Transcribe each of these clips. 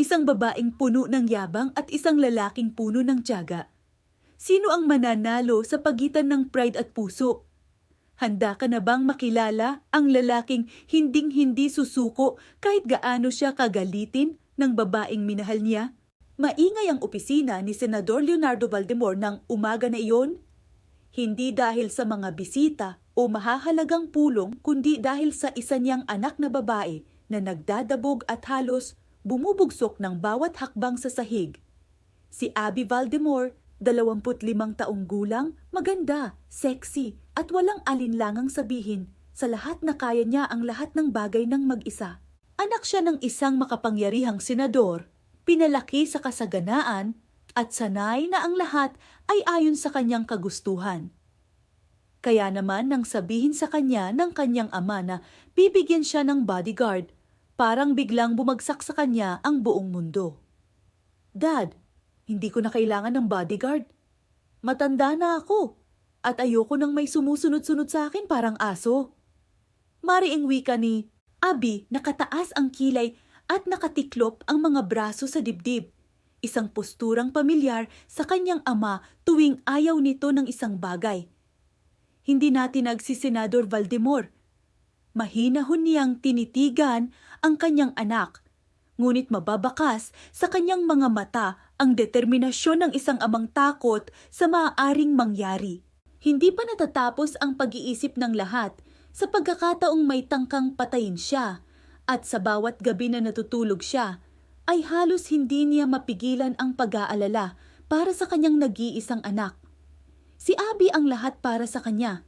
Isang babaeng puno ng yabang at isang lalaking puno ng tiyaga. Sino ang mananalo sa pagitan ng pride at puso? Handa ka na bang makilala ang lalaking hinding-hindi susuko kahit gaano siya kagalitin ng babaeng minahal niya? Maingay ang opisina ni Senador Leonardo Valdemor ng umaga na iyon. Hindi dahil sa mga bisita o mahahalagang pulong kundi dahil sa isa niyang anak na babae na nagdadabog at halos bumubugsok ng bawat hakbang sa sahig. Si Abby Valdemor, 25 taong gulang, maganda, sexy, at walang alinlangang sabihin. Sa lahat na kaya niya ang lahat ng bagay ng mag-isa. Anak siya ng isang makapangyarihang senador, pinalaki sa kasaganaan, at sanay na ang lahat ay ayon sa kanyang kagustuhan. Kaya naman nang sabihin sa kanya ng kanyang ama na bibigyan siya ng bodyguard, parang biglang bumagsak sa kanya ang buong mundo. Dad, hindi ko na kailangan ng bodyguard. Matanda na ako at ayoko nang may sumusunod-sunod sa akin parang aso. Mariing wika ni Abby, nakataas ang kilay at nakatiklop ang mga braso sa dibdib. Isang posturang pamilyar sa kanyang ama tuwing ayaw nito ng isang bagay. Hindi natin si Senador Valdemor. Mahinahon niyang tinitigan ang kanyang anak. Ngunit mababakas sa kanyang mga mata ang determinasyon ng isang amang takot sa maaaring mangyari. Hindi pa natatapos ang pag-iisip ng lahat sa pagkakataong may tangkang patayin siya at sa bawat gabi na natutulog siya ay halos hindi niya mapigilan ang pag-aalala para sa kanyang nag-iisang anak. Si Abby ang lahat para sa kanya.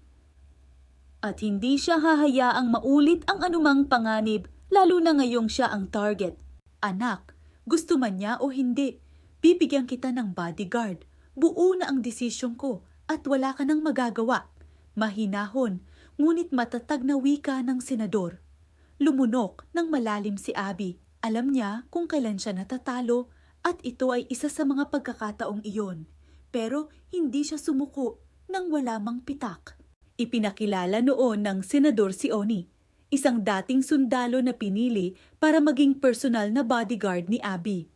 At hindi siya hahayaang maulit ang anumang panganib lalo na ngayong siya ang target. Anak, gusto man niya o hindi, bibigyan kita ng bodyguard. Buo na ang desisyon ko at wala ka nang magagawa. Mahinahon, ngunit matatag na wika ng senador. Lumunok ng malalim si Abby. Alam niya kung kailan siya natatalo at ito ay isa sa mga pagkakataong iyon. Pero hindi siya sumuko nang wala mang pitak. Ipinakilala noon ng senador si Oni, isang dating sundalo na pinili para maging personal na bodyguard ni Abby.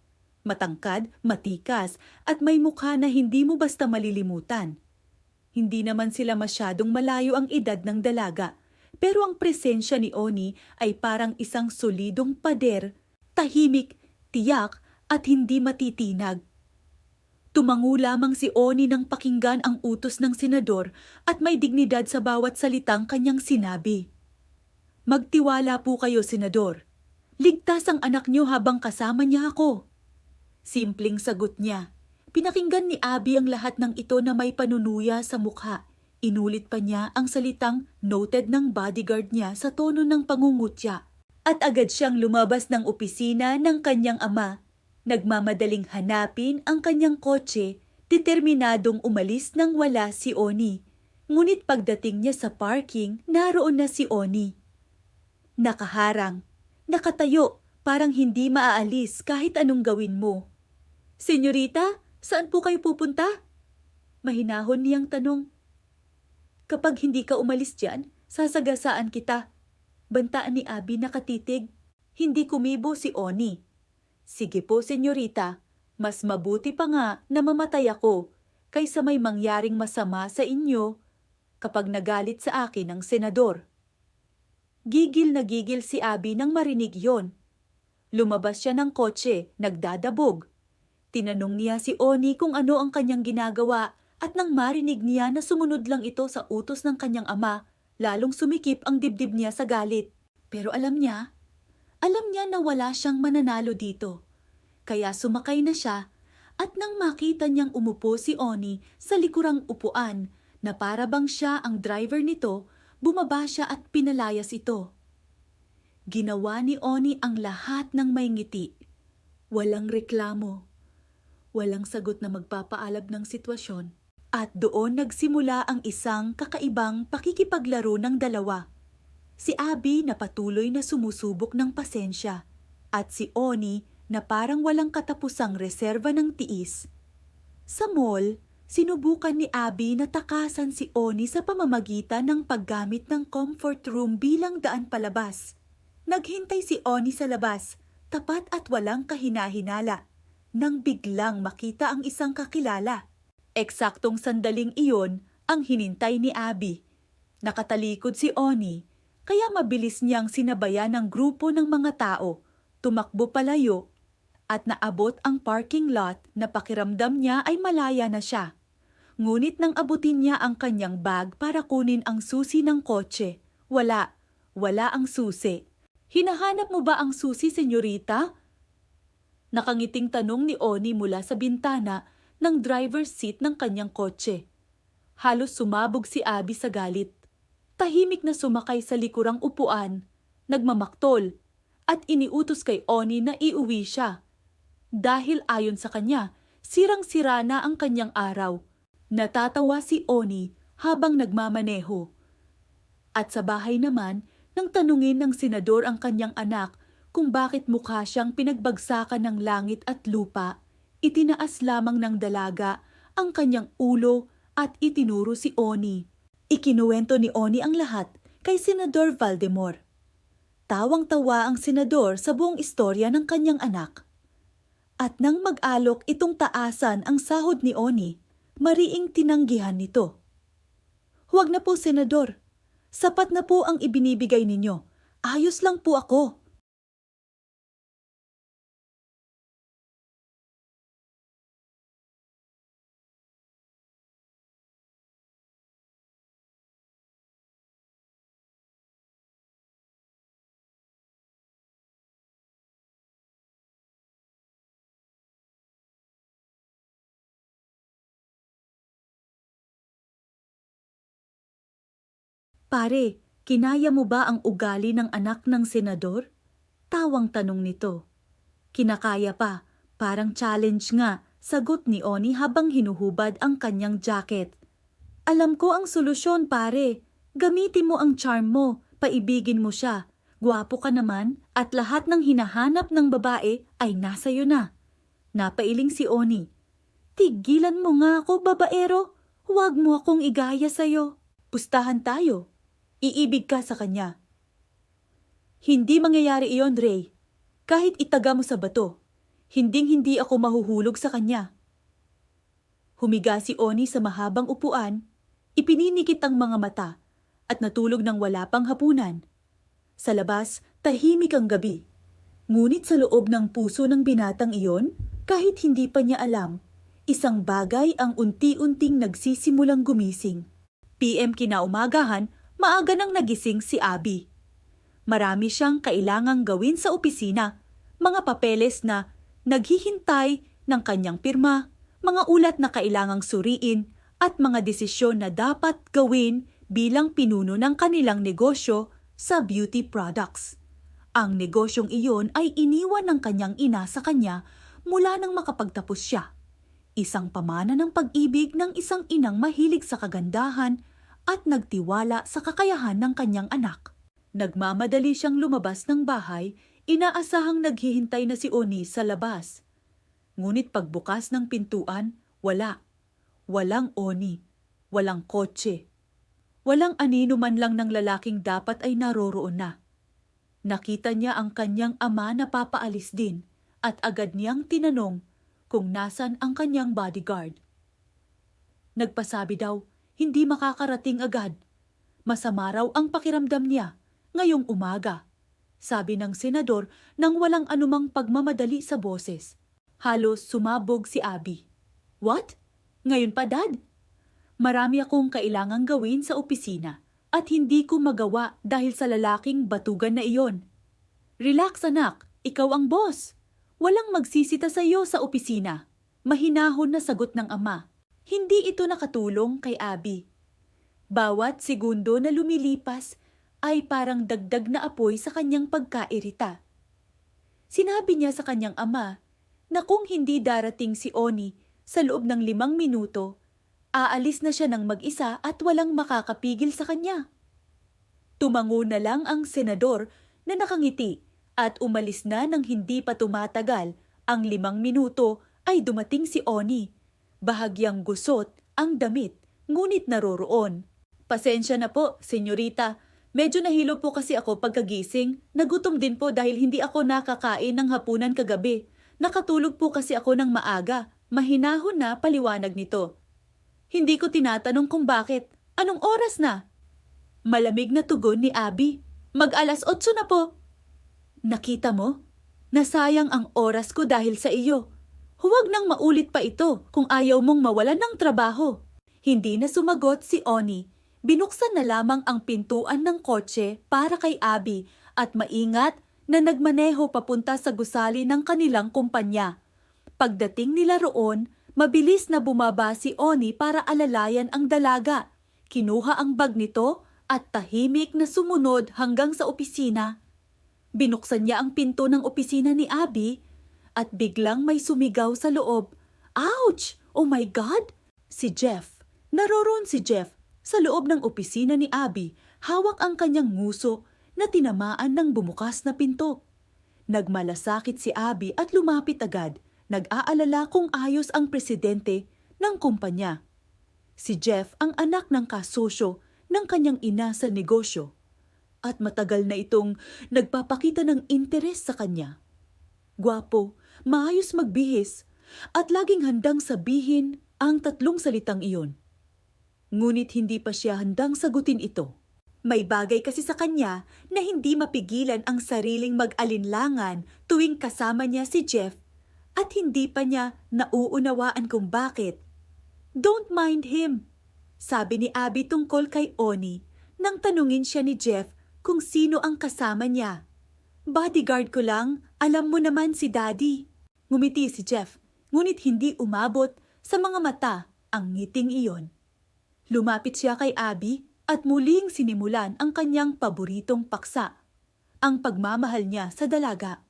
Matangkad, matikas, at may mukha na hindi mo basta malilimutan. Hindi naman sila masyadong malayo ang edad ng dalaga, pero ang presensya ni Oni ay parang isang solidong pader, tahimik, tiyak, at hindi matitinag. Tumango lamang si Oni nang pakinggan ang utos ng senador at may dignidad sa bawat salitang kanyang sinabi. Magtiwala po kayo, senador. Ligtas ang anak niyo habang kasama niya ako. Simpleng sagot niya. Pinakinggan ni Abby ang lahat ng ito na may panunuya sa mukha. Inulit pa niya ang salitang noted ng bodyguard niya sa tono ng pangungutya. At agad siyang lumabas ng opisina ng kanyang ama. Nagmamadaling hanapin ang kanyang kotse, determinadong umalis nang wala si Oni. Ngunit pagdating niya sa parking, naroon na si Oni. Nakaharang, nakatayo, parang hindi maaalis kahit anong gawin mo. Senyorita, saan po kayo pupunta? Mahinahon niyang tanong. Kapag hindi ka umalis dyan, sasagasaan kita. Bantaan ni Abby nakatitig. Hindi kumibo si Oni. Sige po, senyorita. Mas mabuti pa nga na mamatay ako kaysa may mangyaring masama sa inyo kapag nagalit sa akin ang senador. Gigil na gigil si Abby nang marinig yon. Lumabas siya ng kotse, nagdadabog. Tinanong niya si Oni kung ano ang kanyang ginagawa at nang marinig niya na sumunod lang ito sa utos ng kanyang ama, lalong sumikip ang dibdib niya sa galit. Pero alam niya na wala siyang mananalo dito. Kaya sumakay na siya at nang makita niyang umupo si Oni sa likurang upuan na para bang siya ang driver nito, bumaba siya at pinalayas ito. Ginawa ni Oni ang lahat ng may ngiti. Walang reklamo. Walang sagot na magpapaalab ng sitwasyon. At doon nagsimula ang isang kakaibang pakikipaglaro ng dalawa. Si Abby na patuloy na sumusubok ng pasensya at si Oni na parang walang katapusang reserba ng tiis. Sa mall, sinubukan ni Abby na takasan si Oni sa pamamagitan ng paggamit ng comfort room bilang daan palabas. Naghintay si Oni sa labas, tapat at walang kahinahinala, nang biglang makita ang isang kakilala. Eksaktong sandaling iyon ang hinintay ni Abby. Nakatalikod si Oni, kaya mabilis niyang sinabayan ng grupo ng mga tao, tumakbo palayo, at naabot ang parking lot na pakiramdam niya ay malaya na siya. Ngunit nang abutin niya ang kanyang bag para kunin ang susi ng kotse, wala ang susi. "Hinahanap mo ba ang susi, senyorita?" Nakangiting tanong ni Oni mula sa bintana ng driver's seat ng kanyang kotse. Halos sumabog si Abby sa galit. Tahimik na sumakay sa likurang upuan, nagmamaktol, at iniutos kay Oni na iuwi siya. Dahil ayon sa kanya, sirang-sira na ang kanyang araw. Natatawa si Oni habang nagmamaneho. At sa bahay naman, nang tanungin ng senador ang kanyang anak kung bakit mukha siyang pinagbagsakan ng langit at lupa, itinaas lamang ng dalaga ang kanyang ulo at itinuro si Oni. Ikinuwento ni Oni ang lahat kay Senador Valdemor. Tawang-tawa ang senador sa buong istorya ng kanyang anak. At nang mag-alok itong taasan ang sahod ni Oni, mariing tinanggihan nito. "Huwag na po, senador. Sapat na po ang ibinibigay ninyo. Ayos lang po ako." "Pare, kinaya mo ba ang ugali ng anak ng senador?" Tawang tanong nito. "Kinakaya pa, parang challenge nga," sagot ni Oni habang hinuhubad ang kanyang jacket. "Alam ko ang solusyon, pare. Gamitin mo ang charm mo, paibigin mo siya. Gwapo ka naman at lahat ng hinahanap ng babae ay nasa iyo na." Napailing si Oni. "Tigilan mo nga ako, babaero. Huwag mo akong igaya sa'yo. Pustahan tayo. Iibig ka sa kanya." "Hindi mangyayari iyon, Ray. Kahit itaga mo sa bato, hinding-hindi ako mahuhulog sa kanya." Humiga si Oni sa mahabang upuan, ipininikit ang mga mata, at natulog ng wala pang hapunan. Sa labas, tahimik ang gabi. Ngunit sa loob ng puso ng binatang iyon, kahit hindi pa niya alam, isang bagay ang unti-unting nagsisimulang gumising. PM kinaumagahan, maaga nang nagising si Abby. Marami siyang kailangang gawin sa opisina, mga papeles na naghihintay ng kanyang pirma, mga ulat na kailangang suriin, at mga desisyon na dapat gawin bilang pinuno ng kanilang negosyo sa beauty products. Ang negosyong iyon ay iniwan ng kanyang ina sa kanya mula nang makapagtapos siya. Isang pamana ng pag-ibig ng isang inang mahilig sa kagandahan at nagtiwala sa kakayahan ng kanyang anak. Nagmamadali siyang lumabas ng bahay, inaasahang naghihintay na si Oni sa labas. Ngunit pagbukas ng pintuan, walang Oni, walang kotse. Walang anino man lang ng lalaking dapat ay naroroon na. Nakita niya ang kanyang ama na papaalis din at agad niyang tinanong kung nasan ang kanyang bodyguard. Nagpasabi daw, hindi makakarating agad. Masama raw ang pakiramdam niya ngayong umaga, sabi ng senador nang walang anumang pagmamadali sa boses. Halos sumabog si Abby. "What? Ngayon pa, Dad? Marami akong kailangang gawin sa opisina at hindi ko magawa dahil sa lalaking batugan na iyon." "Relax, anak. Ikaw ang boss. Walang magsisita sa iyo sa opisina." Mahinahon na sagot ng ama. Hindi ito nakatulong kay Abby. Bawat segundo na lumilipas ay parang dagdag na apoy sa kanyang pagkairita. Sinabi niya sa kanyang ama na kung hindi darating si Oni sa loob ng 5 minuto, aalis na siya ng mag-isa at walang makakapigil sa kanya. Tumango na lang ang senador na nakangiti at umalis na nang hindi pa tumatagal ang 5 minuto ay dumating si Oni. Bahagyang gusot ang damit, ngunit naroroon. "Pasensya na po, senyorita. Medyo nahilo po kasi ako pagkagising. Nagutom din po dahil hindi ako nakakain ng hapunan kagabi. Nakatulog po kasi ako ng maaga. Mahinahon na paliwanag nito. Hindi ko tinatanong kung bakit. Anong oras na? Malamig na tugon ni Abby. Mag-alas 8 na po. Nakita mo? Nasayang ang oras ko dahil sa iyo. Huwag nang maulit pa ito kung ayaw mong mawalan ng trabaho. Hindi na sumagot si Oni. Binuksan na lamang ang pintuan ng kotse para kay Abby at maingat na nagmaneho papunta sa gusali ng kanilang kumpanya. Pagdating nila roon, mabilis na bumaba si Oni para alalayan ang dalaga. Kinuha ang bag nito at tahimik na sumunod hanggang sa opisina. Binuksan niya ang pinto ng opisina ni Abby at biglang may sumigaw sa loob. Ouch! Oh my God! Si Jeff. Naroon si Jeff sa loob ng opisina ni Abby. Hawak ang kanyang nguso na tinamaan ng bumukas na pinto. Nagmalasakit si Abby at lumapit agad. Nag-aalala kung ayos ang presidente ng kumpanya. Si Jeff ang anak ng kasosyo ng kanyang ina sa negosyo. At matagal na itong nagpapakita ng interes sa kanya. Gwapo, maayos magbihis, at laging handang sabihin ang 3 salitang iyon. Ngunit hindi pa siya handang sagutin ito. May bagay kasi sa kanya na hindi mapigilan ang sariling mag-alinlangan tuwing kasama niya si Jeff at hindi pa niya nauunawaan kung bakit. Don't mind him, sabi ni Abby tungkol kay Oni nang tanungin siya ni Jeff kung sino ang kasama niya. Bodyguard ko lang, alam mo naman si Daddy. Ngumiti si Jeff, ngunit hindi umabot sa mga mata ang ngiting iyon. Lumapit siya kay Abby at muling sinimulan ang kanyang paboritong paksa, ang pagmamahal niya sa dalaga.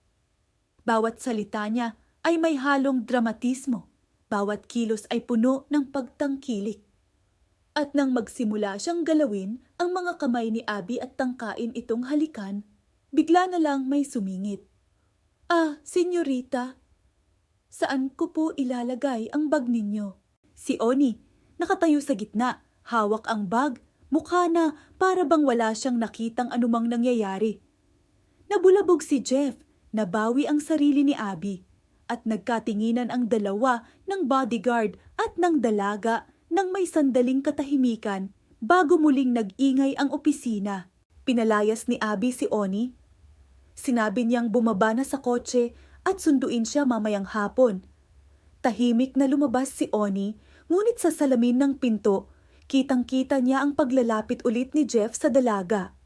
Bawat salita niya ay may halong dramatismo, bawat kilos ay puno ng pagtangkilik. At nang magsimula siyang galawin ang mga kamay ni Abby at tangkain itong halikan, bigla na lang may sumingit. Ah, senyorita, saan ko po ilalagay ang bag ninyo? Si Oni, nakatayo sa gitna, hawak ang bag, mukha na para bang wala siyang nakitang anumang nangyayari. Nabulabog si Jeff, nabawi ang sarili ni Abby, at nagkatinginan ang dalawa ng bodyguard at ng dalaga nang may sandaling katahimikan bago muling nag-ingay ang opisina. Pinalayas ni Abby si Oni. Sinabi niyang bumaba na sa kotse at sunduin siya mamayang hapon. Tahimik na lumabas si Oni, ngunit sa salamin ng pinto, kitang-kita niya ang paglalapit ulit ni Jeff sa dalaga.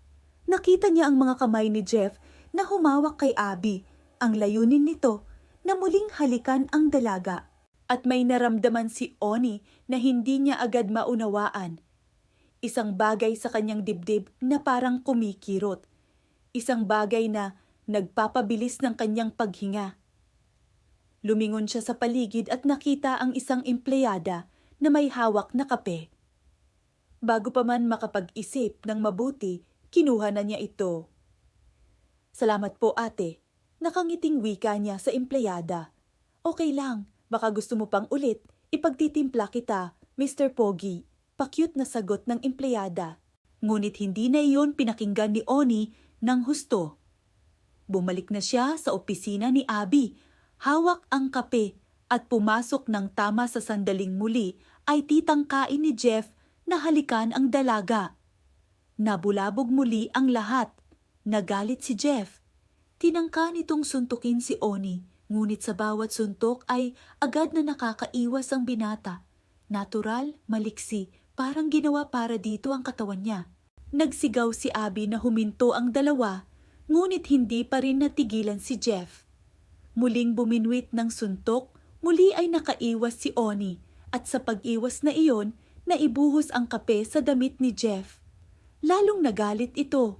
Nakita niya ang mga kamay ni Jeff na humawak kay Abby, ang layunin nito na muling halikan ang dalaga. At may naramdaman si Oni na hindi niya agad maunawaan. Isang bagay sa kanyang dibdib na parang kumikirot. Isang bagay na nagpapabilis ng kanyang paghinga. Lumingon siya sa paligid at nakita ang isang empleyada na may hawak na kape. Bago pa man makapag-isip ng mabuti, kinuha na niya ito. Salamat po ate, nakangiting wika niya sa empleyada. Okay lang, baka gusto mo pang ulit, ipagtitimpla kita, Mr. Pogi. Pa-cute na sagot ng empleyada. Ngunit hindi na iyon pinakinggan ni Oni ng husto. Bumalik na siya sa opisina ni Abby, hawak ang kape at pumasok ng tama sa sandaling muli ay titangkain ni Jeff na halikan ang dalaga. Nabulabog muli ang lahat. Nagalit si Jeff. Tinangka nitong suntukin si Oni, ngunit sa bawat suntok ay agad na nakakaiwas ang binata. Natural, maliksi, parang ginawa para dito ang katawan niya. Nagsigaw si Abby na huminto ang dalawa, ngunit hindi pa rin natigilan si Jeff. Muling buminwit ng suntok, muli ay nakaiwas si Oni at sa pag-iwas na iyon, naibuhos ang kape sa damit ni Jeff. Lalong nagalit ito.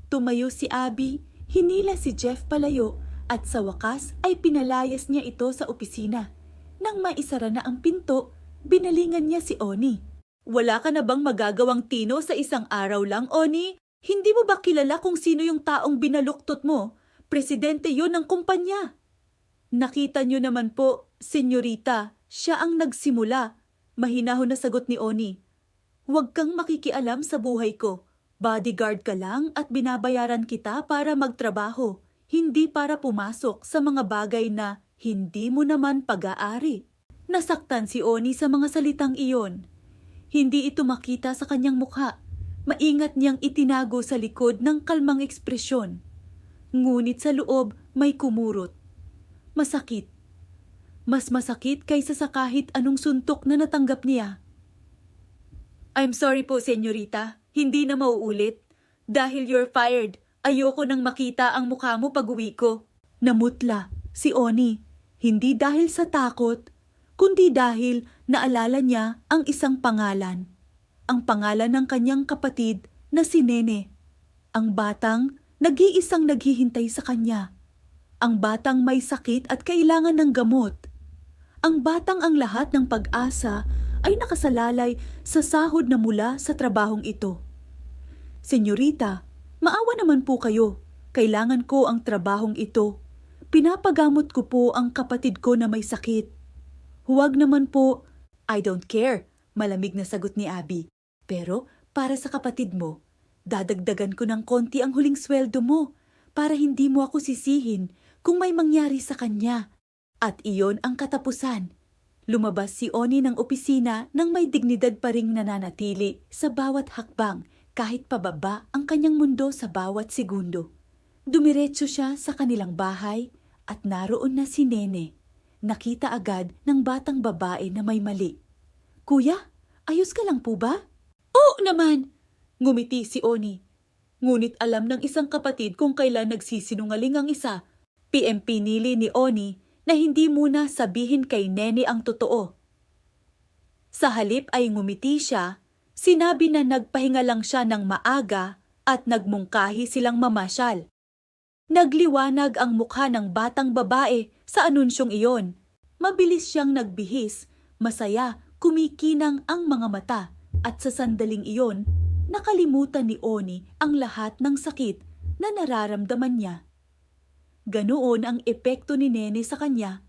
Tumayo si Abby, hinila si Jeff palayo at sa wakas ay pinalayas niya ito sa opisina. Nang maisara na ang pinto, binalingan niya si Oni. Wala ka na bang magagawang tino sa isang araw lang, Oni? Hindi mo ba kilala kung sino yung taong binaluktot mo? Presidente yun ng kumpanya. Nakita niyo naman po, senyorita, siya ang nagsimula. Mahinahon na sagot ni Oni. Huwag kang makikialam sa buhay ko. Bodyguard ka lang at binabayaran kita para magtrabaho, hindi para pumasok sa mga bagay na hindi mo naman pag-aari. Nasaktan si Oni sa mga salitang iyon. Hindi ito makita sa kanyang mukha. Maingat niyang itinago sa likod ng kalmang ekspresyon. Ngunit sa loob may kumurot. Masakit. Mas masakit kaysa sa kahit anong suntok na natanggap niya. I'm sorry po, senyorita. Hindi na mauulit. Dahil you're fired, ayoko nang makita ang mukha mo pag-uwi ko. Namutla si Oni. Hindi dahil sa takot, kundi dahil naalala niya ang isang pangalan. Ang pangalan ng kanyang kapatid na si Nene. Ang batang nag-iisang naghihintay sa kanya. Ang batang may sakit at kailangan ng gamot. Ang batang ang lahat ng pag-asa ay nakasalalay sa sahod na mula sa trabahong ito. Senyorita, maawa naman po kayo. Kailangan ko ang trabahong ito. Pinapagamot ko po ang kapatid ko na may sakit. Huwag naman po. I don't care, malamig na sagot ni Abby. Pero para sa kapatid mo, dadagdagan ko ng konti ang huling sweldo mo para hindi mo ako sisihin kung may mangyari sa kanya. At iyon ang katapusan. Lumabas si Oni ng opisina nang may dignidad pa ring nananatili sa bawat hakbang kahit pababa ang kanyang mundo sa bawat segundo. Dumiretso siya sa kanilang bahay at naroon na si Nene. Nakita agad ng batang babae na may mali. Kuya, ayos ka lang po ba? Oo naman, ngumiti si Oni. Ngunit alam ng isang kapatid kung kailan nagsisinungaling ang isa. Pinili ni Oni na hindi muna sabihin kay Nene ang totoo. Sa halip ay ngumiti siya, sinabi na nagpahinga lang siya ng maaga at nagmungkahi silang mamasyal. Nagliwanag ang mukha ng batang babae sa anunsyong iyon. Mabilis siyang nagbihis, masaya, kumikinang ang mga mata at sa sandaling iyon, nakalimutan ni Oni ang lahat ng sakit na nararamdaman niya. Ganoon ang epekto ni Nene sa kanya.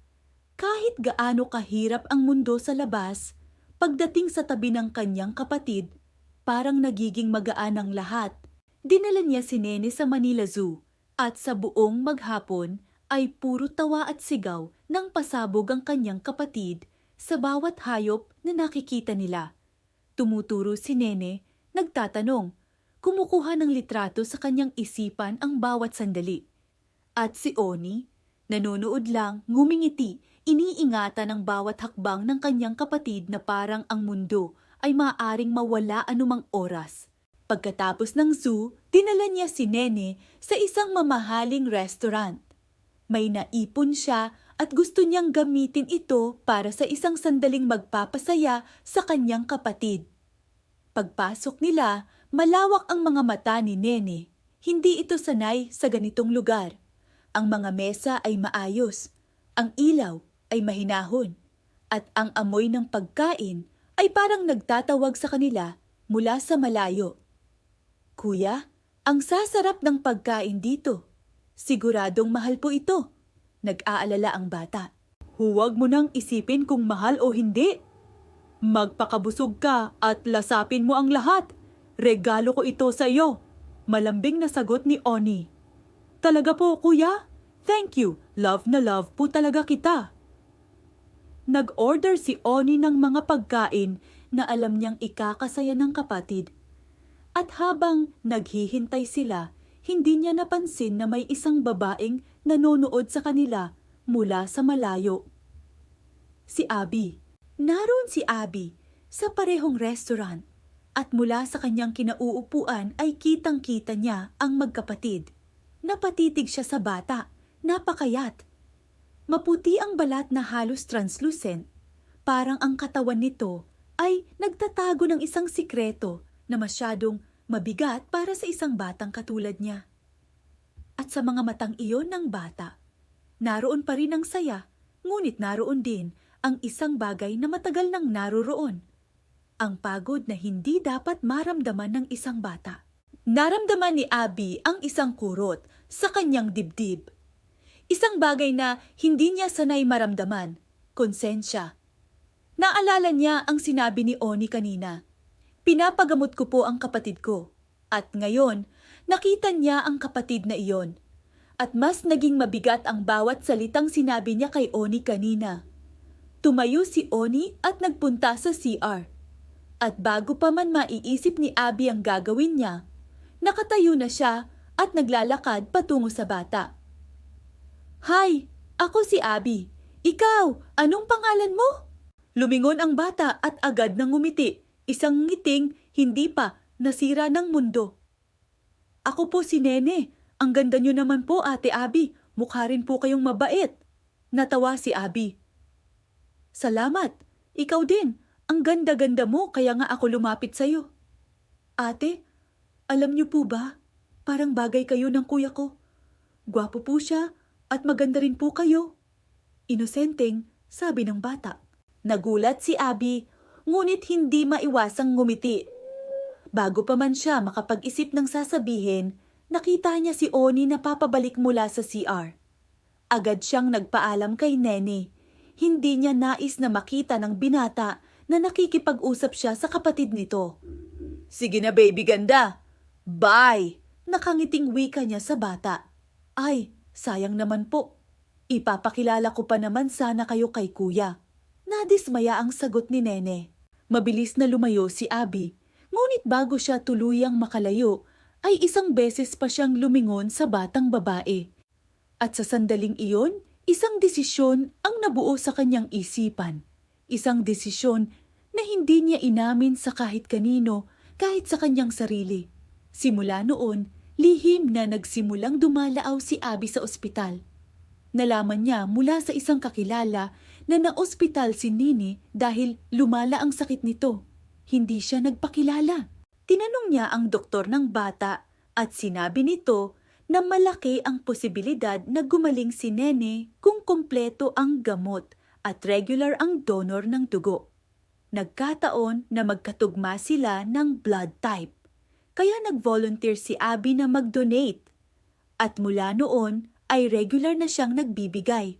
Kahit gaano kahirap ang mundo sa labas, pagdating sa tabi ng kanyang kapatid, parang nagiging magaan ang lahat. Dinala niya si Nene sa Manila Zoo at sa buong maghapon ay puro tawa at sigaw nang pasabog ang kanyang kapatid sa bawat hayop na nakikita nila. Tumuturo si Nene, nagtatanong, kumukuha ng litrato sa kanyang isipan ang bawat sandali. At si Oni, nanonood lang, ngumingiti, iniingatan ang bawat hakbang ng kanyang kapatid na parang ang mundo ay maaaring mawala anumang oras. Pagkatapos ng zoo, dinala niya si Nene sa isang mamahaling restaurant. May naipon siya at gusto niyang gamitin ito para sa isang sandaling magpapasaya sa kanyang kapatid. Pagpasok nila, malawak ang mga mata ni Nene. Hindi ito sanay sa ganitong lugar. Ang mga mesa ay maayos, ang ilaw ay mahinahon, at ang amoy ng pagkain ay parang nagtatawag sa kanila mula sa malayo. Kuya, ang sasarap ng pagkain dito. Siguradong mahal po ito. Nag-aalala ang bata. Huwag mo nang isipin kung mahal o hindi. Magpakabusog ka at lasapin mo ang lahat. Regalo ko ito sa iyo. Malambing na sagot ni Oni. Talaga po, kuya? Thank you. Love na love po talaga kita. Nag-order si Oni ng mga pagkain na alam niyang ikakasaya ng kapatid. At habang naghihintay sila, hindi niya napansin na may isang babaeng nanonood sa kanila mula sa malayo. Si Abby. Naroon si Abby sa parehong restaurant at mula sa kanyang kinauupuan ay kitang-kita niya ang magkapatid. Napatitig siya sa bata, napakayat. Maputi ang balat na halos translucent, parang ang katawan nito ay nagtatago ng isang sikreto na masyadong mabigat para sa isang batang katulad niya. At sa mga matang iyon ng bata, naroon pa rin ang saya, ngunit naroon din ang isang bagay na matagal nang naroroon. Ang pagod na hindi dapat maramdaman ng isang bata. Naramdaman ni Abby ang isang kurot sa kanyang dibdib. Isang bagay na hindi niya sanay maramdaman, konsensya. Naalala niya ang sinabi ni Oni kanina. Pinapagamot ko po ang kapatid ko. At ngayon, nakita niya ang kapatid na iyon. At mas naging mabigat ang bawat salitang sinabi niya kay Oni kanina. Tumayo si Oni at nagpunta sa CR. At bago pa man maiisip ni Abby ang gagawin niya, nakatayo na siya at naglalakad patungo sa bata. "Hi, ako si Abby. Ikaw, anong pangalan mo?" Lumingon ang bata at agad nang ngumiti, isang ngiting hindi pa nasira ng mundo. "Ako po si Nene. Ang ganda niyo naman po, Ate Abby. Mukha rin po kayong mabait." Natawa si Abby. "Salamat. Ikaw din. Ang ganda-ganda mo kaya nga ako lumapit sa'yo." "Ate, alam niyo po ba? Parang bagay kayo ng kuya ko. Gwapo po siya at maganda rin po kayo." Inosenteng sabi ng bata. Nagulat si Abby, ngunit hindi maiwasang ngumiti. Bago pa man siya makapag-isip ng sasabihin, nakita niya si Oni na papabalik mula sa CR. Agad siyang nagpaalam kay Nene. Hindi niya nais na makita ng binata na nakikipag-usap siya sa kapatid nito. "Sige na baby ganda. Bye!" Nakangiting wika niya sa bata. "Ay, sayang naman po. Ipapakilala ko pa naman sana kayo kay kuya." Nadismaya ang sagot ni Nene. Mabilis na lumayo si Abby, ngunit bago siya tuluyang makalayo, ay isang beses pa siyang lumingon sa batang babae. At sa sandaling iyon, isang desisyon ang nabuo sa kanyang isipan. Isang desisyon na hindi niya inamin sa kahit kanino, kahit sa kanyang sarili. Simula noon, lihim na nagsimulang dumalaaw si Abby sa ospital. Nalaman niya mula sa isang kakilala na naospital si Nini dahil lumala ang sakit nito. Hindi siya nagpakilala. Tinanong niya ang doktor ng bata at sinabi nito na malaki ang posibilidad na gumaling si Nene kung kumpleto ang gamot at regular ang donor ng dugo. Nagkataon na magkatugma sila ng blood type. Kaya nag-volunteer si Abby na mag-donate. At mula noon ay regular na siyang nagbibigay.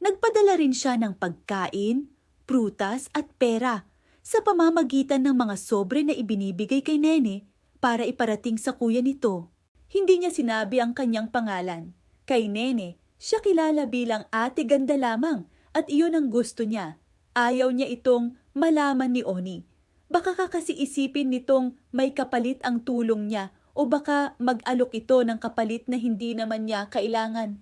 Nagpadala rin siya ng pagkain, prutas at pera sa pamamagitan ng mga sobre na ibinibigay kay Nene para iparating sa kuya nito. Hindi niya sinabi ang kanyang pangalan. Kay Nene, siya kilala bilang Ate Ganda lamang at iyon ang gusto niya. Ayaw niya itong malaman ni Oni. Baka kasi isipin nitong may kapalit ang tulong niya o baka mag-alok ito ng kapalit na hindi naman niya kailangan.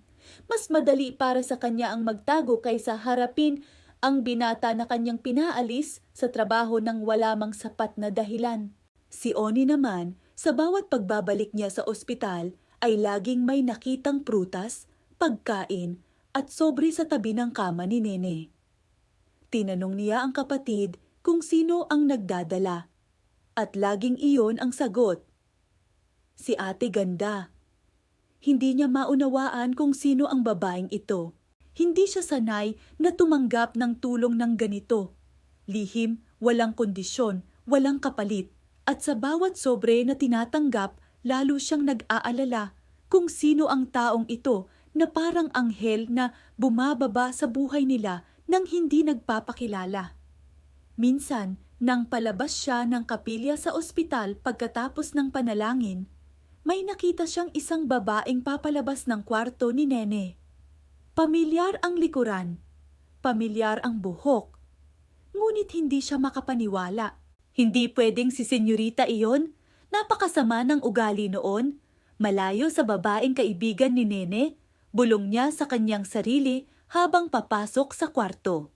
Mas madali para sa kanya ang magtago kaysa harapin ang binata na kanyang pinaalis sa trabaho ng wala mang sapat na dahilan. Si Oni naman, sa bawat pagbabalik niya sa ospital ay laging may nakitang prutas, pagkain at sobre sa tabi ng kama ni Nene. Tinanong niya ang kapatid kung sino ang nagdadala. At laging iyon ang sagot. Si Ate Ganda. Hindi niya maunawaan kung sino ang babaeng ito. Hindi siya sanay na tumanggap ng tulong ng ganito. Lihim, walang kondisyon, walang kapalit. At sa bawat sobre na tinatanggap, lalo siyang nag-aalala kung sino ang taong ito na parang anghel na bumababa sa buhay nila nang hindi nagpapakilala. Minsan, nang palabas siya ng kapilya sa ospital pagkatapos ng panalangin, may nakita siyang isang babaeng papalabas ng kwarto ni Nene. Pamilyar ang likuran, pamilyar ang buhok, ngunit hindi siya makapaniwala. Hindi pwedeng si senyorita iyon, napakasama ng ugali noon, malayo sa babaeng kaibigan ni Nene, bulong niya sa kanyang sarili habang papasok sa kwarto.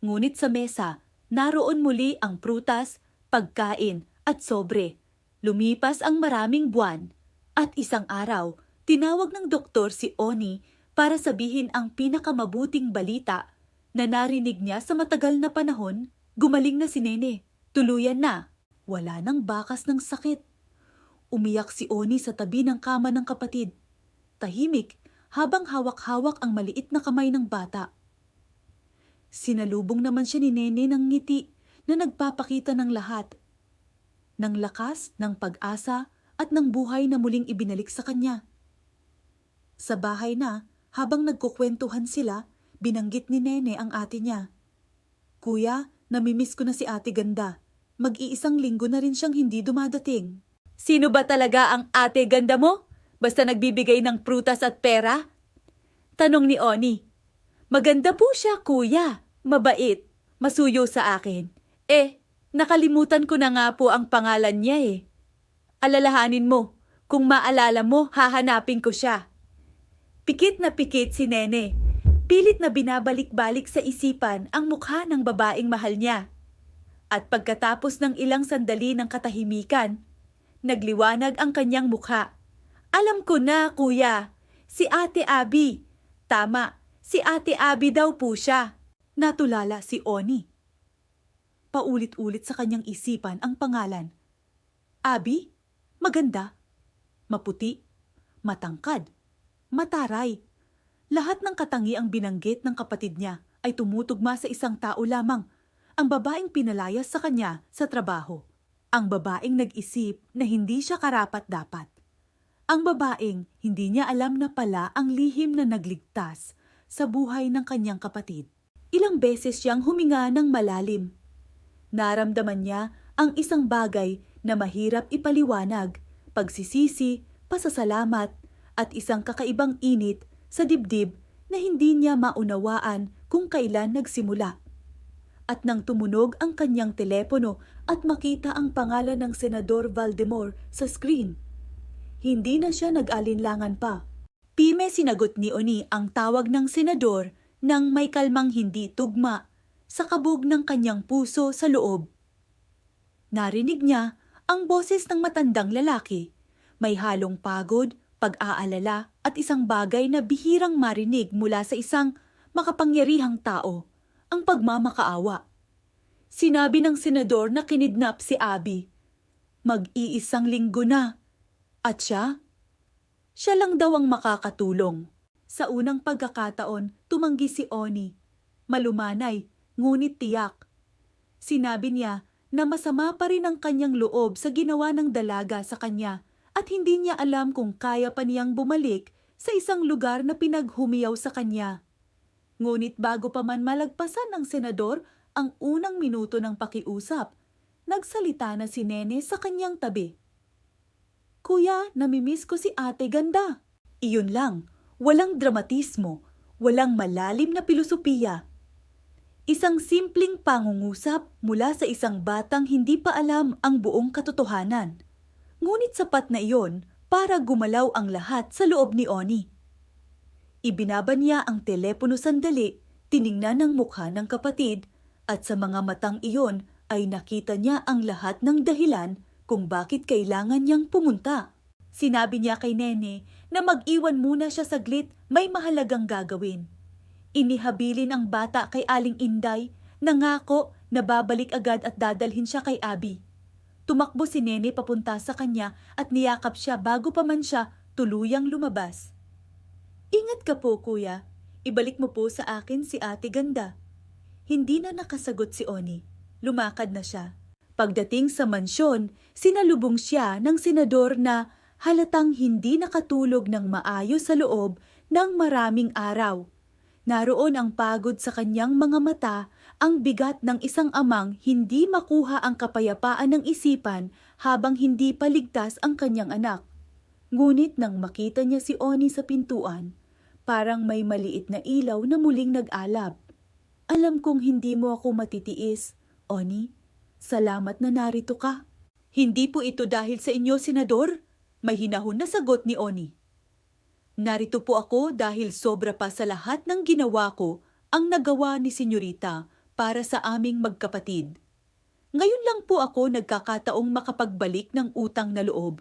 Ngunit sa mesa, naroon muli ang prutas, pagkain at sobre. Lumipas ang maraming buwan at isang araw, tinawag ng doktor si Oni para sabihin ang pinakamabuting balita na narinig niya sa matagal na panahon. Gumaling na si Nene. Tuluyan na. Wala nang bakas ng sakit. Umiyak si Oni sa tabi ng kama ng kapatid. Tahimik habang hawak-hawak ang maliit na kamay ng bata. Sinalubong naman siya ni Nene ng ngiti na nagpapakita ng lahat. Ng lakas, ng pag-asa at ng buhay na muling ibinalik sa kanya. Sa bahay na, habang nagkukwentuhan sila, binanggit ni Nene ang ate niya. "Kuya, namimiss ko na si Ate Ganda. Mag-iisang linggo na rin siyang hindi dumadating." Sino ba talaga ang ate ganda mo? Basta nagbibigay ng prutas at pera? Tanong ni Oni. Maganda po siya, kuya. Mabait. Masuyo sa akin. Nakalimutan ko na nga po ang pangalan niya eh. Alalahanin mo. Kung maalala mo, hahanapin ko siya. Pikit na pikit si Nene. Pilit na binabalik-balik sa isipan ang mukha ng babaeng mahal niya. At pagkatapos ng ilang sandali ng katahimikan, nagliwanag ang kanyang mukha. Alam ko na, kuya. Si Ate Abby. Tama, si Ate Abby daw po siya. Natulala si Oni. Paulit-ulit sa kanyang isipan ang pangalan. Abby? Maganda. Maputi. Matangkad. Mataray. Lahat ng katangiang binanggit ng kapatid niya ay tumutugma sa isang tao lamang, ang babaeng pinalayas sa kanya sa trabaho. Ang babaeng nag-isip na hindi siya karapat-dapat. Ang babaeng hindi niya alam na pala ang lihim na nagligtas sa buhay ng kanyang kapatid. Ilang beses siyang huminga ng malalim. Naramdaman niya ang isang bagay na mahirap ipaliwanag, pagsisisi, pasasalamat, at isang kakaibang init sa dibdib na hindi niya maunawaan kung kailan nagsimula. At nang tumunog ang kanyang telepono at makita ang pangalan ng Senador Valdemor sa screen, hindi na siya nag-alinlangan pa. Pime sinagot ni Oni ang tawag ng senador nang may kalmang hindi tugma sa kabog ng kanyang puso sa loob. Narinig niya ang boses ng matandang lalaki. May halong pagod, pag-aalala at isang bagay na bihirang marinig mula sa isang makapangyarihang tao, ang pagmamakaawa. Sinabi ng senador na kinidnap si Abby. Mag-iisang linggo na. At siya? Siya lang daw ang makakatulong. Sa unang pagkakataon, tumanggi si Oni. Malumanay, ngunit tiyak. Sinabi niya na masama pa rin ang kanyang loob sa ginawa ng dalaga sa kanya at hindi niya alam kung kaya pa niyang bumalik sa isang lugar na pinaghumiyaw sa kanya. Ngunit bago pa man malagpasan ng senador ang unang minuto ng pakiusap, nagsalita na si Nene sa kanyang tabi. Kuya, namimiss ko si Ate Ganda. Iyon lang, walang dramatismo, walang malalim na pilosopiya. Isang simpleng pangungusap mula sa isang batang hindi pa alam ang buong katotohanan. Ngunit sapat na iyon para gumalaw ang lahat sa loob ni Oni. Ibinaba niya ang telepono sandali, tiningnan ang mukha ng kapatid, at sa mga matang iyon ay nakita niya ang lahat ng dahilan kung bakit kailangan niyang pumunta. Sinabi niya kay Nene na mag-iwan muna siya saglit, may mahalagang gagawin. Inihabilin ang bata kay Aling Inday, nangako na babalik agad at dadalhin siya kay Abby. Tumakbo si Nene papunta sa kanya at niyakap siya bago pa man siya tuluyang lumabas. Ingat ka po, kuya. Ibalik mo po sa akin si Ate Ganda. Hindi na nakasagot si Oni. Lumakad na siya. Pagdating sa mansyon, sinalubong siya ng senador na halatang hindi nakatulog ng maayos sa loob ng maraming araw. Naroon ang pagod sa kanyang mga mata, ang bigat ng isang amang hindi makuha ang kapayapaan ng isipan habang hindi paligtas ang kanyang anak. Ngunit nang makita niya si Oni sa pintuan, parang may maliit na ilaw na muling nag-alab. Alam kong hindi mo ako matitiis, Oni. Salamat na narito ka. Hindi po ito dahil sa inyo, Senador. May hinahon na sagot ni Oni. Narito po ako dahil sobra pa sa lahat ng ginawa ko ang nagawa ni Senyorita para sa aming magkapatid. Ngayon lang po ako nagkakataong makapagbalik ng utang na loob.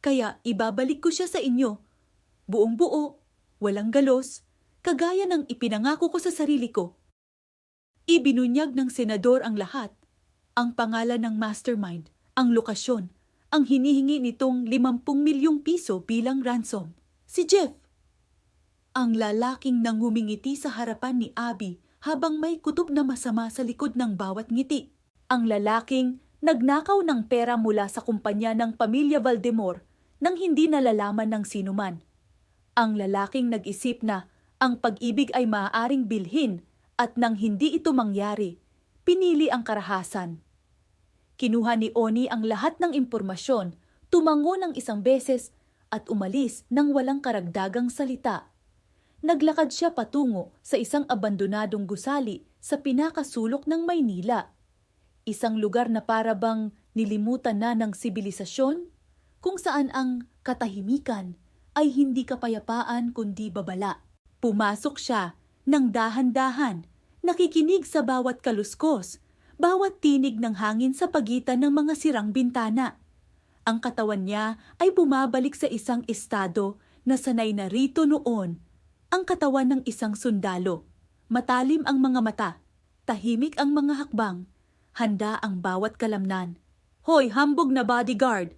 Kaya ibabalik ko siya sa inyo. Buong buo, walang galos, kagaya ng ipinangako ko sa sarili ko. Ibinunyag ng senador ang lahat. Ang pangalan ng mastermind, ang lokasyon, ang hinihingi nitong 50 milyong piso bilang ransom. Si Jeff. Ang lalaking nangumingiti sa harapan ni Abby habang may kutob na masama sa likod ng bawat ngiti. Ang lalaking nagnakaw ng pera mula sa kumpanya ng pamilya Valdemor nang hindi nalalaman ng sinuman. Ang lalaking nag-isip na ang pag-ibig ay maaaring bilhin at nang hindi ito mangyari, pinili ang karahasan. Kinuha ni Oni ang lahat ng impormasyon tumango ng isang beses at umalis ng walang karagdagang salita. Naglakad siya patungo sa isang abandonadong gusali sa pinakasulok ng Maynila. Isang lugar na para bang nilimutan na ng sibilisasyon, kung saan ang katahimikan ay hindi kapayapaan kundi babala. Pumasok siya ng dahan-dahan, nakikinig sa bawat kaluskos, bawat tinig ng hangin sa pagitan ng mga sirang bintana. Ang katawan niya ay bumabalik sa isang estado na sanay na rito noon. Ang katawan ng isang sundalo. Matalim ang mga mata, tahimik ang mga hakbang, handa ang bawat kalamnan. "Hoy, hambog na bodyguard!"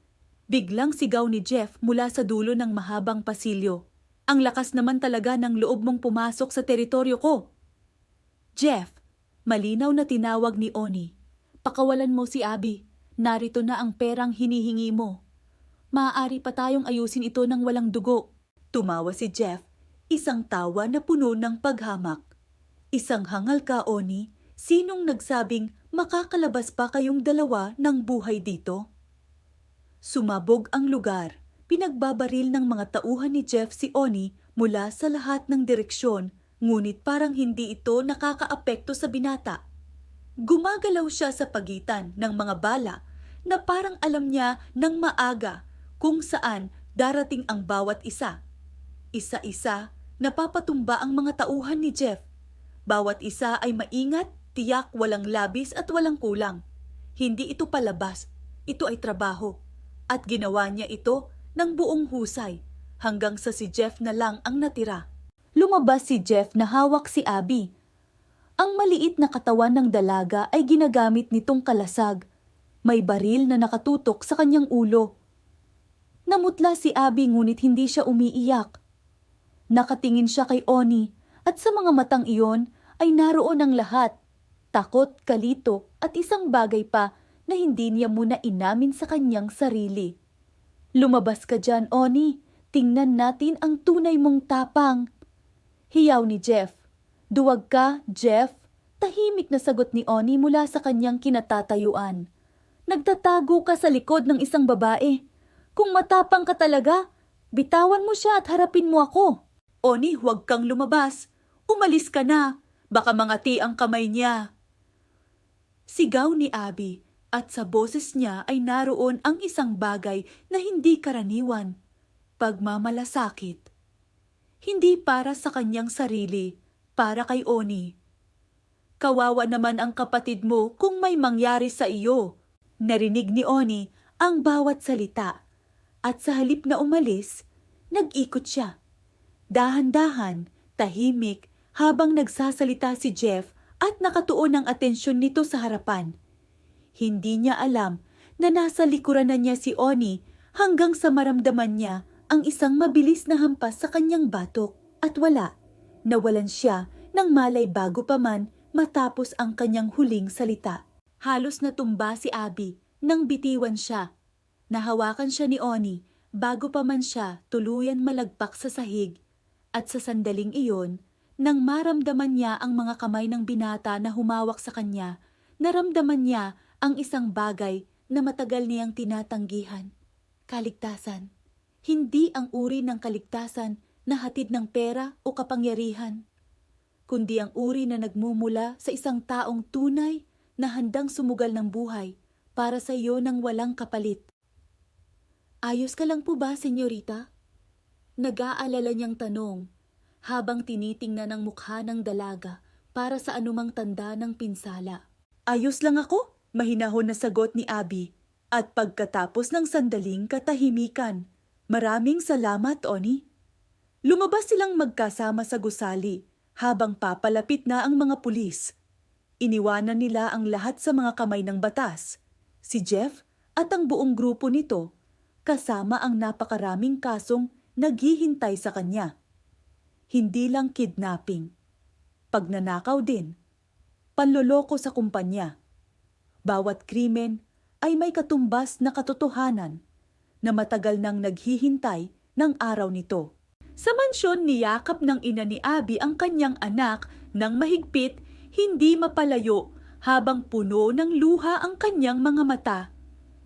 Biglang sigaw ni Jeff mula sa dulo ng mahabang pasilyo. "Ang lakas naman talaga ng loob mong pumasok sa teritoryo ko." "Jeff," malinaw na tinawag ni Oni. "Pakawalan mo si Abby. Narito na ang perang hinihingi mo. Maaari pa tayong ayusin ito ng walang dugo." Tumawa si Jeff, isang tawa na puno ng paghamak. "Isang hangal ka, Oni. Sinong nagsabing makakalabas pa kayong dalawa ng buhay dito?" Sumabog ang lugar. Pinagbabaril ng mga tauhan ni Jeff si Oni mula sa lahat ng direksyon, ngunit parang hindi ito nakakaapekto sa binata. Gumagalaw siya sa pagitan ng mga bala na parang alam niya ng maaga kung saan darating ang bawat isa. Isa-isa, napapatumba ang mga tauhan ni Jeff. Bawat isa ay maingat, tiyak, walang labis at walang kulang. Hindi ito palabas, ito ay trabaho. At ginawa niya ito ng buong husay hanggang sa si Jeff na lang ang natira. Lumabas si Jeff na hawak si Abby. Ang maliit na katawan ng dalaga ay ginagamit nitong kalasag. May baril na nakatutok sa kanyang ulo. Namutla si Abby ngunit hindi siya umiiyak. Nakatingin siya kay Oni at sa mga matang iyon ay naroon ang lahat. Takot, kalito at isang bagay pa na hindi niya muna inamin sa kanyang sarili. "Lumabas ka dyan, Oni. Tingnan natin ang tunay mong tapang." Hiyaw ni Jeff. "Duwag ka, Jeff." Tahimik na sagot ni Oni mula sa kanyang kinatatayuan. "Nagtatago ka sa likod ng isang babae. Kung matapang ka talaga, bitawan mo siya at harapin mo ako." "Oni, huwag kang lumabas. Umalis ka na. Baka mangati ang kamay niya." Sigaw ni Abby at sa boses niya ay naroon ang isang bagay na hindi karaniwan. Pagmamalasakit. Hindi para sa kanyang sarili, para kay Oni. "Kawawa naman ang kapatid mo kung may mangyari sa iyo." Narinig ni Oni ang bawat salita at sa halip na umalis, nag-ikot siya. Dahan-dahan, tahimik, habang nagsasalita si Jeff at nakatuon ang atensyon nito sa harapan. Hindi niya alam na nasa likuran na niya si Oni hanggang sa maramdaman niya ang isang mabilis na hampas sa kanyang batok at wala. Nawalan siya ng malay bago pa man matapos ang kanyang huling salita. Halos natumba si Abby nang bitiwan siya. Nahawakan siya ni Oni bago pa man siya tuluyan malagpak sa sahig. At sa sandaling iyon, nang maramdaman niya ang mga kamay ng binata na humawak sa kanya, naramdaman niya ang isang bagay na matagal niyang tinatanggihan. Kaligtasan. Hindi ang uri ng kaligtasan na hatid ng pera o kapangyarihan, kundi ang uri na nagmumula sa isang taong tunay na handang sumugal ng buhay para sa iyo ng walang kapalit. "Ayos ka lang po ba, senyorita?" Nag-aalala niyang tanong habang tinitingnan ang mukha ng dalaga para sa anumang tanda ng pinsala. "Ayos lang ako," mahinahon na sagot ni Abby at pagkatapos ng sandaling katahimikan. "Maraming salamat, Oni." Lumabas silang magkasama sa gusali habang papalapit na ang mga pulis. Iniwanan nila ang lahat sa mga kamay ng batas. Si Jeff at ang buong grupo nito, kasama ang napakaraming kasong naghihintay sa kanya. Hindi lang kidnapping, pagnanakaw din, panloloko sa kumpanya. Bawat krimen ay may katumbas na katotohanan na matagal nang naghihintay ng araw nito. Sa mansyon, niyakap ng ina ni Abby ang kanyang anak ng mahigpit, hindi mapalayo habang puno ng luha ang kanyang mga mata.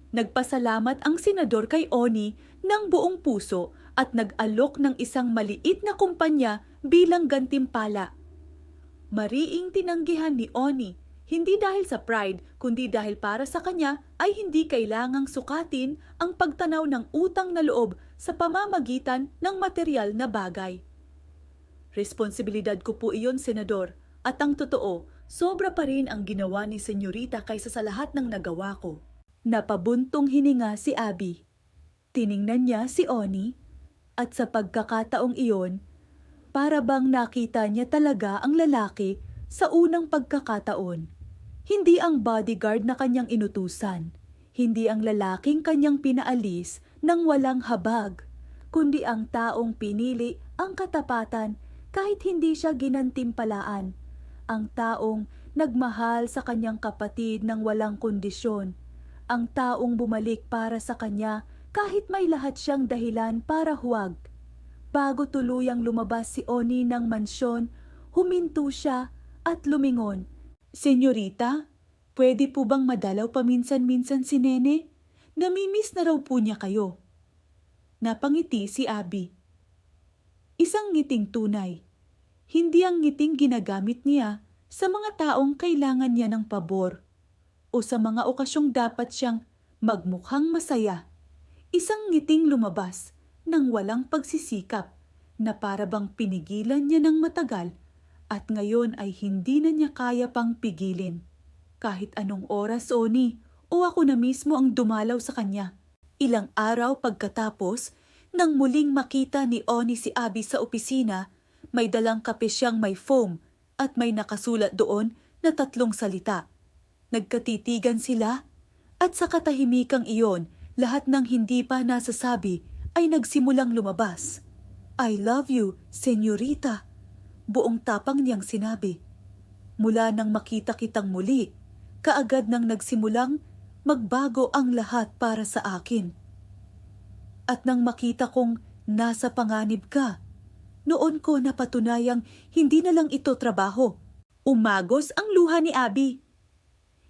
Nagpasalamat ang senador kay Oni ng buong puso at nag-alok ng isang maliit na kumpanya bilang gantimpala. Mariing tinanggihan ni Oni, hindi dahil sa pride kundi dahil para sa kanya ay hindi kailangang sukatin ang pagtanaw ng utang na loob sa pamamagitan ng material na bagay. Responsibilidad ko po iyon, Senador, at ang totoo, sobra pa rin ang ginawa ni Senyorita kaysa sa lahat ng nagawa ko. Napabuntong hininga si Abby. Tiningnan niya si Oni at sa pagkakataong iyon, para bang nakita niya talaga ang lalaki sa unang pagkakataon. Hindi ang bodyguard na kanyang inutusan, hindi ang lalaking kanyang pinaalis nang walang habag, kundi ang taong pinili ang katapatan kahit hindi siya ginantimpalaan, ang taong nagmahal sa kanyang kapatid ng walang kondisyon, ang taong bumalik para sa kanya kahit may lahat siyang dahilan para huwag. Bago tuluyang lumabas si Oni ng mansyon, huminto siya at lumingon. Senyorita, pwede po bang madalaw paminsan-minsan si Nene? Namimiss na raw po niya kayo. Napangiti si Abby. Isang ngiting tunay. Hindi ang ngiting ginagamit niya sa mga taong kailangan niya ng pabor o sa mga okasyong dapat siyang magmukhang masaya. Isang ngiting lumabas nang walang pagsisikap na para bang pinigilan niya ng matagal at ngayon ay hindi na niya kaya pang pigilin. Kahit anong oras, Oni, o ako na mismo ang dumalaw sa kanya. Ilang araw pagkatapos, nang muling makita ni Oni si Abby sa opisina, may dalang kape siyang may foam at may nakasulat doon na 3 salita. Nagkatitigan sila at sa katahimikang iyon, lahat ng hindi pa nasasabi ay nagsimulang lumabas. I love you, Senyorita. Buong tapang niyang sinabi. Mula nang makita kitang muli, kaagad nang nagsimulang magbago ang lahat para sa akin. At nang makita kong nasa panganib ka, noon ko napatunayang hindi na lang ito trabaho. Umagos ang luha ni Abby.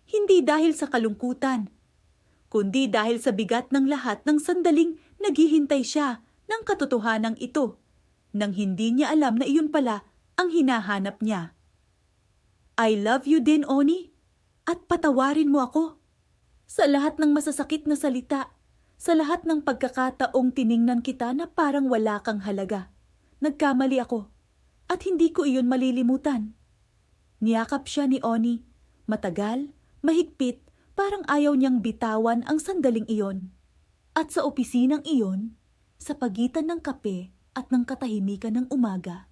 Hindi dahil sa kalungkutan, kundi dahil sa bigat ng lahat ng sandaling naghihintay siya ng katotohanan ito, nang hindi niya alam na iyon pala ang hinahanap niya. I love you din, Oni, at patawarin mo ako. Sa lahat ng masasakit na salita, sa lahat ng pagkakataong tiningnan kita na parang wala kang halaga. Nagkamali ako, at hindi ko iyon malilimutan. Niyakap siya ni Oni, matagal, mahigpit, parang ayaw niyang bitawan ang sandaling iyon. At sa opisinang iyon, sa pagitan ng kape at ng katahimikan ng umaga,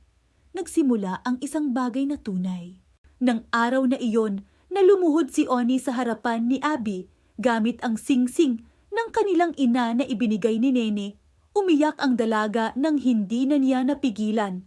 nagsimula ang isang bagay na tunay. Nang araw na iyon, nalumuhod si Oni sa harapan ni Abby gamit ang singsing ng kanilang ina na ibinigay ni Nene. Umiyak ang dalaga nang hindi na niya napigilan.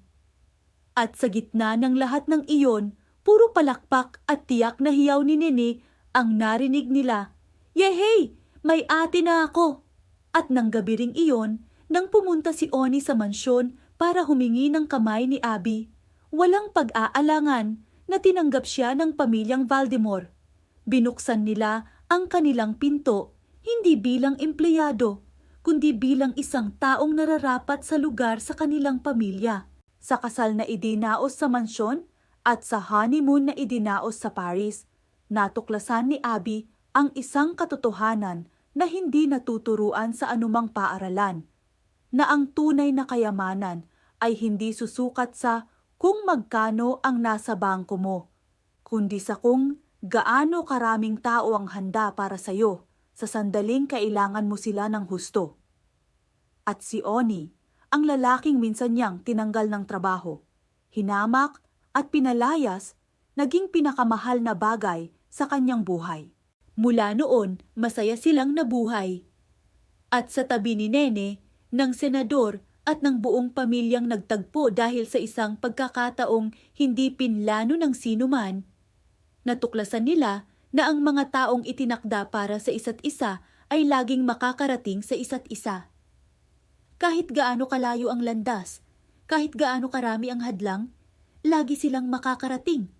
At sa gitna ng lahat ng iyon, puro palakpak at tiyak na hiyaw ni Nene ang narinig nila. Yehey! May ate na ako! At nang gabi ring iyon, nang pumunta si Oni sa mansyon para humingi ng kamay ni Abby, walang pag-aalangan na tinanggap siya ng pamilyang Valdemor. Binuksan nila ang kanilang pinto, hindi bilang empleyado, kundi bilang isang taong nararapat sa lugar sa kanilang pamilya. Sa kasal na idinaos sa mansyon at sa honeymoon na idinaos sa Paris, natuklasan ni Abby ang isang katotohanan na hindi natuturuan sa anumang paaralan, na ang tunay na kayamanan ay hindi susukat sa kung magkano ang nasa bangko mo, kundi sa kung gaano karaming tao ang handa para sa iyo sa sandaling kailangan mo sila ng husto. At si Oni, ang lalaking minsan niyang tinanggal ng trabaho, hinamak at pinalayas, naging pinakamahal na bagay sa kanyang buhay. Mula noon, masaya silang nabuhay. At sa tabi ni Nene, ng senador at ng buong pamilyang nagtagpo dahil sa isang pagkakataong hindi pinlano ng sinuman, natuklasan nila na ang mga taong itinakda para sa isa't isa ay laging makakarating sa isa't isa. Kahit gaano kalayo ang landas, kahit gaano karami ang hadlang, lagi silang makakarating